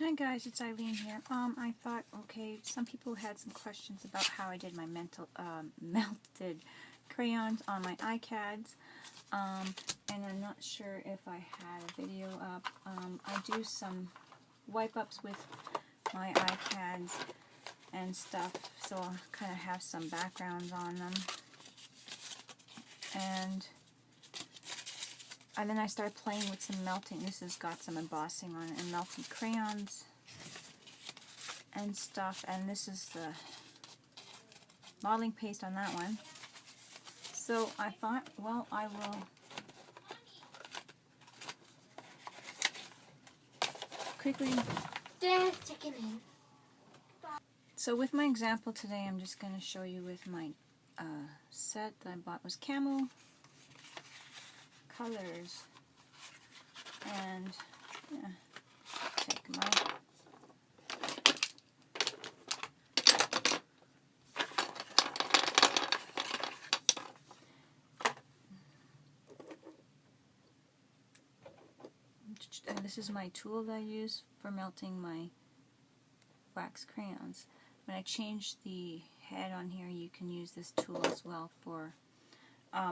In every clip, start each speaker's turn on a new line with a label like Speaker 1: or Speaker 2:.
Speaker 1: Hi guys, it's Eileen here. I thought, okay, some people had some questions about how I did my melted crayons on my ICADs, and I'm not sure if I had a video up. I do some wipe-ups with my ICADs and stuff, so I'll kind of have some backgrounds on them. And then I started playing with some melting. This has got some embossing on it and melted crayons and stuff. And this is the modeling paste on that one. So I thought, well, I will quickly.
Speaker 2: Dad's checking in.
Speaker 1: So with my example today, I'm just going to show you with my set that I bought was camo colors, and yeah, take them out. And this is my tool that I use for melting my wax crayons. When I change the head on here, you can use this tool as well for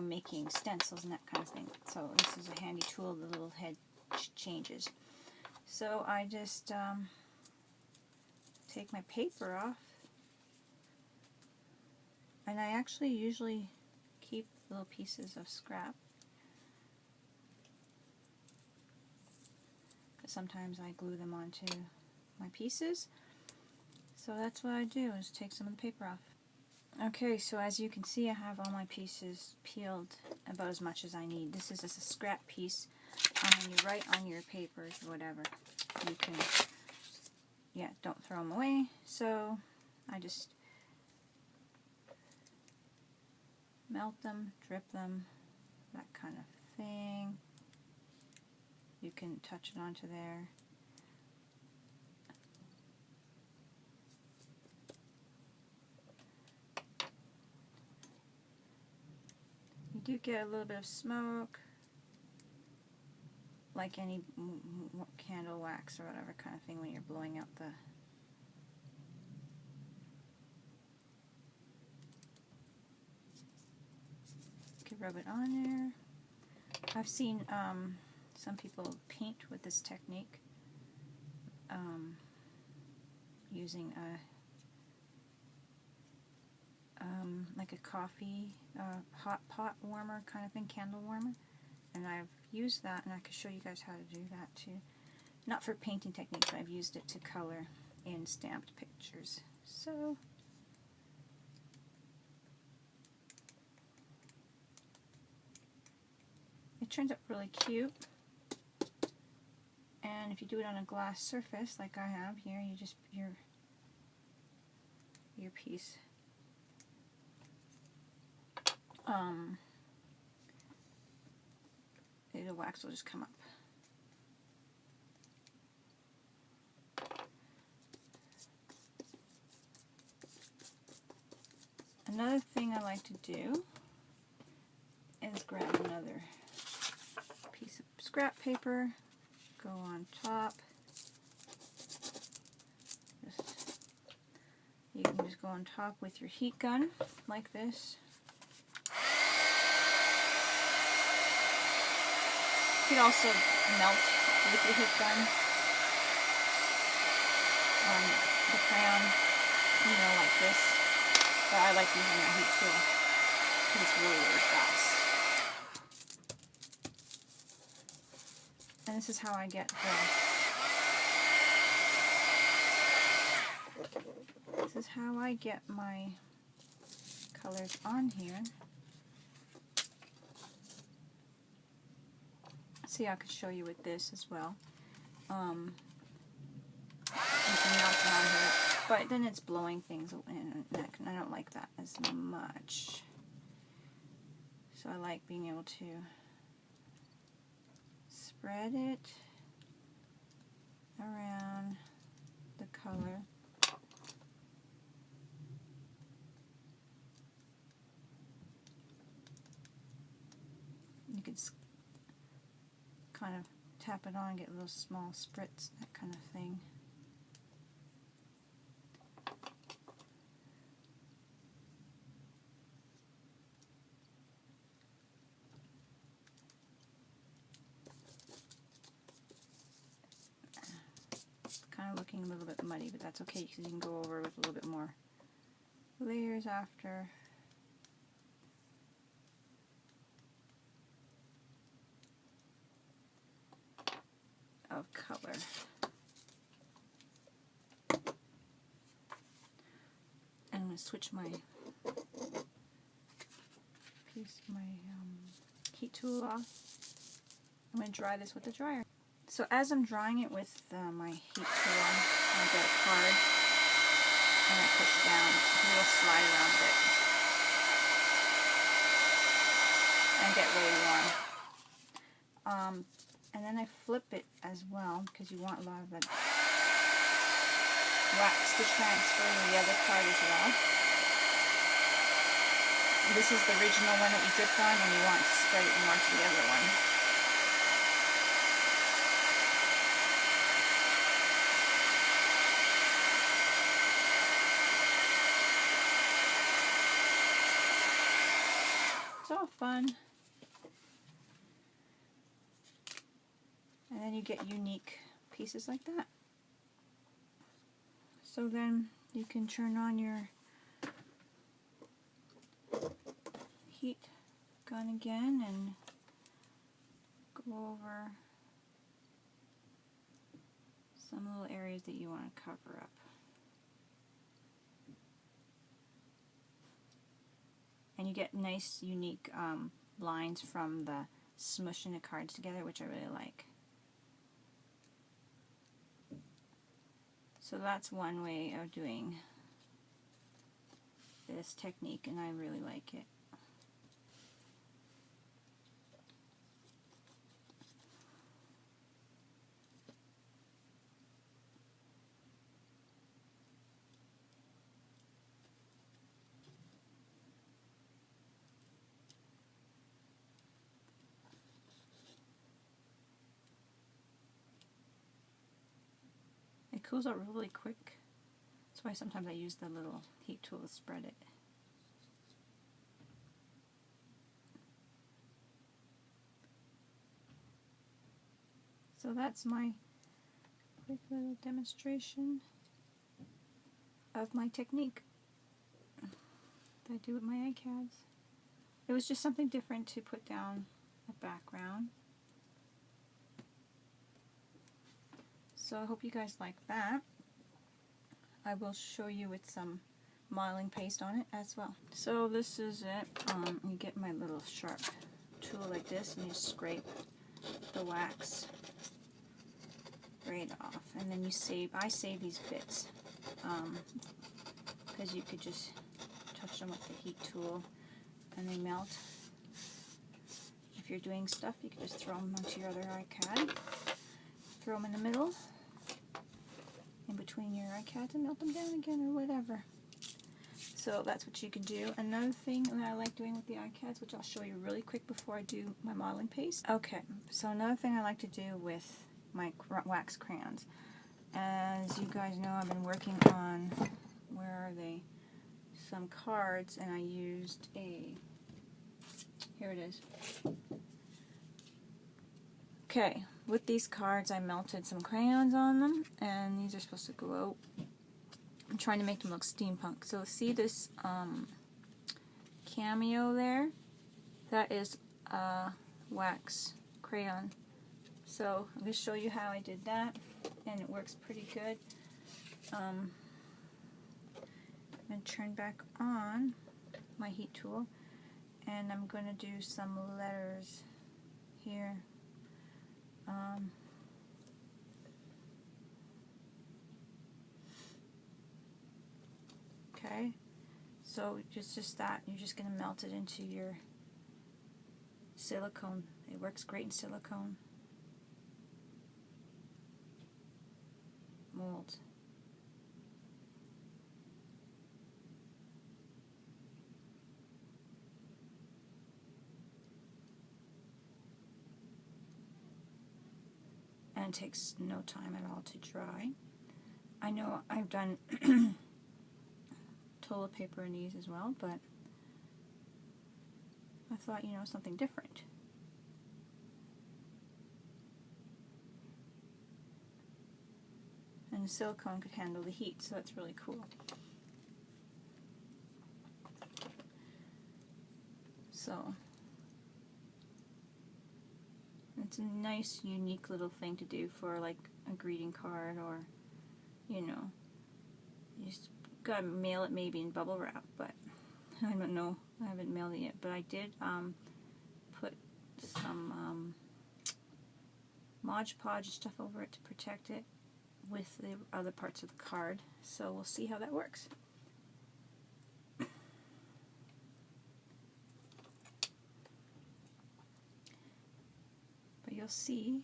Speaker 1: making stencils and that kind of thing. So this is a handy tool, the little head changes. So I just take my paper off, and I actually usually keep little pieces of scrap, because sometimes I glue them onto my pieces. So that's what I do, is take some of the paper off. Okay, so as you can see, I have all my pieces peeled about as much as I need. This is just a scrap piece. When you write on your papers or whatever, you can, yeah, don't throw them away. So I just melt them, drip them, that kind of thing. You can touch it onto there. You do get a little bit of smoke, like any candle wax or whatever kind of thing when you're blowing out the... You can rub it on there. I've seen some people paint with this technique, using a like a coffee hot pot warmer kind of thing, candle warmer, and I've used that, and I could show you guys how to do that too. Not for painting technique, but I've used it to color in stamped pictures. So it turns out really cute, and if you do it on a glass surface like I have here, you just your piece the wax will just come up. Another thing I like to do is grab another piece of scrap paper, go on top. You can just go on top with your heat gun like this. You could also melt with your heat gun on the crayon, you know, like this. But I like using that heat tool because it's really, really fast. And this is how I get my colors on here. See, I could show you with this as well. You can melt it on here, but then it's blowing things away, and I don't like that as much. So I like being able to spread it around the color. You could kind of tap it on, get little small spritz, that kind of thing. looking a little bit muddy, but that's okay because you can go over with a little bit more layers after. Of color. And I'm going to switch my heat tool off. I'm going to dry this with the dryer. So as I'm drying it with my heat tool, I get a card and I push down, it will slide around a bit and get really warm. And then I flip it as well because you want a lot of the wax to transfer to the other card as well. This is the original one that you dripped on, and you want to spread it more to the other one. It's all fun. And then you get unique pieces like that. So then you can turn on your heat gun again and go over some little areas that you want to cover up. And you get nice unique lines from the smushing the cards together, which I really like. So that's one way of doing this technique, and I really like it. It cools out really quick. That's why sometimes I use the little heat tool to spread it. So that's my quick little demonstration of my technique that I do with my ICADs. It was just something different to put down a background. So I hope you guys like that. I will show you with some modeling paste on it as well. So this is it. You get my little sharp tool like this, and you scrape the wax right off, and then you save. I save these bits because you could just touch them with the heat tool and they melt. If you're doing stuff, you can just throw them onto your other ICAD. Throw them in the middle, in between your ICADs, and melt them down again or whatever. So that's what you can do. Another thing that I like doing with the ICADs, which I'll show you really quick before I do my modeling paste. Okay, so another thing I like to do with my wax crayons. As you guys know, I've been working on, where are they? Some cards, and I used here it is. Okay, with these cards I melted some crayons on them, and these are supposed to go out. I'm trying to make them look steampunk. So see this cameo there? That is a wax crayon. So I'm going to show you how I did that, and it works pretty good. I'm going to turn back on my heat tool, and I'm going to do some letters here. Okay, so just that, you're just going to melt it into your silicone. It works great in silicone molds. And it takes no time at all to dry. I know I've done toilet paper in these as well, but I thought, you know, something different. and the silicone could handle the heat, so that's really cool. So it's a nice, unique little thing to do for like a greeting card, or you know, you just gotta mail it maybe in bubble wrap, but I don't know, I haven't mailed it yet. But I did put some Mod Podge stuff over it to protect it with the other parts of the card, so we'll see how that works. But you'll see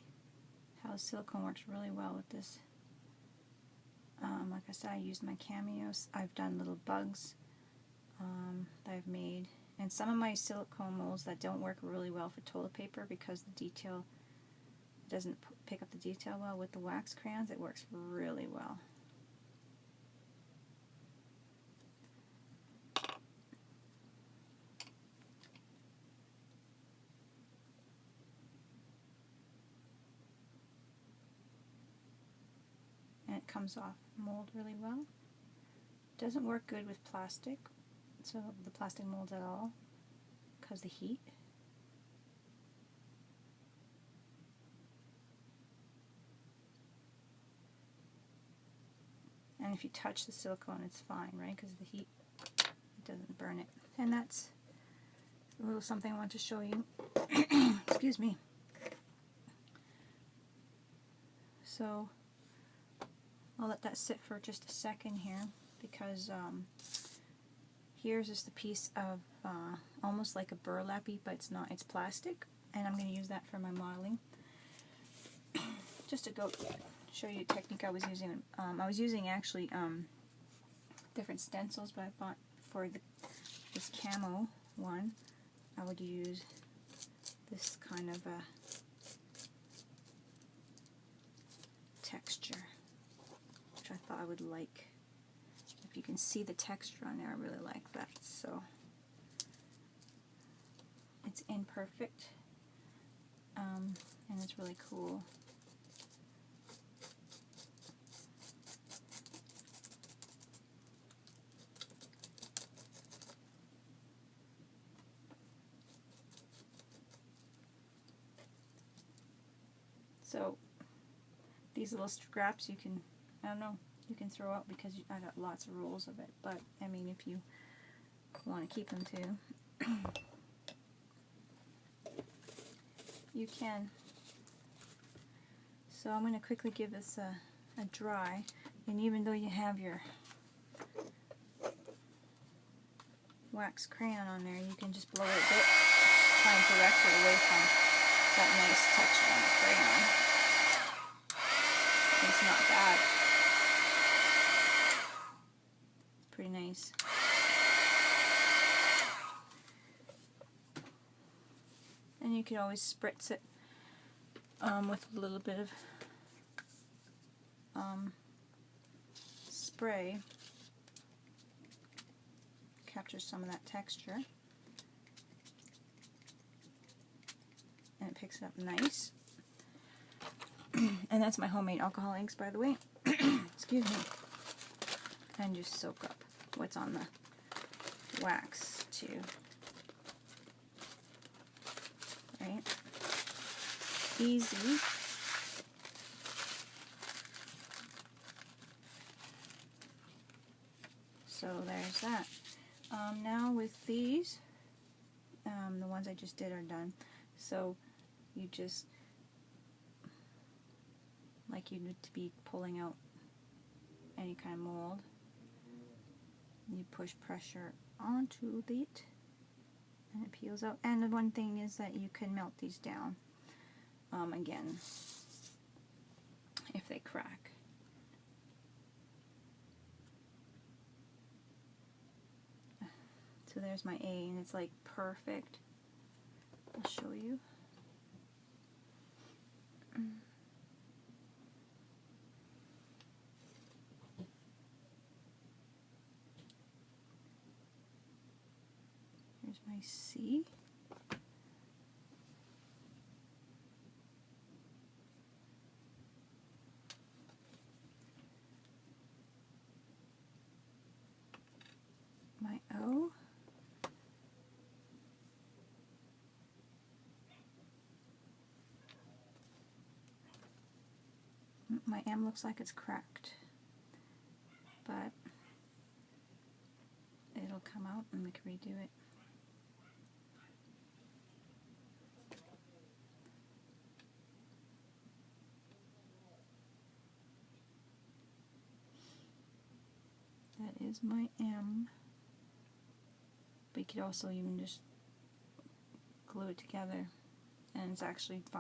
Speaker 1: how silicone works really well with this. Like I said, I used my cameos. I've done little bugs that I've made, and some of my silicone molds that don't work really well for toilet paper because the detail doesn't pick up the detail well. With the wax crayons, it works really well. And it comes off mold really well. Doesn't work good with plastic, so the plastic molds at all, because the heat. And if you touch the silicone, it's fine, right? Because the heat, it doesn't burn it. And that's a little something I want to show you. Excuse me. So I'll let that sit for just a second here, because here's just a piece of almost like a burlappy, but it's not, it's plastic, and I'm going to use that for my modeling. Just to go show you the technique I was using. I was using actually different stencils, but I thought for this camo one, I would use this kind of a texture, which I thought I would like. If you can see the texture on there, I really like that. So it's imperfect, and it's really cool. So these little scraps you can, I don't know, you can throw out because I got lots of rolls of it, but I mean, if you want to keep them too, you can. So I'm going to quickly give this a dry, and even though you have your wax crayon on there, you can just blow it a bit, try and direct it away from that nice texture on the crayon. It's not bad. It's pretty nice. And you can always spritz it with a little bit of spray. Captures some of that texture. And it picks it up nice. And that's my homemade alcohol inks, by the way. Excuse me. And just soak up what's on the wax too. Right? Easy. So there's that. Now with these, the ones I just did are done. So you just, like you need to be pulling out any kind of mold, you push pressure onto it and it peels out. And the one thing is that you can melt these down again if they crack. So there's my A, and it's like perfect. I'll show you. Here's my C. my M looks like it's cracked, but it'll come out and we can redo it. That is my M. But you could also even just glue it together, and it's actually fine.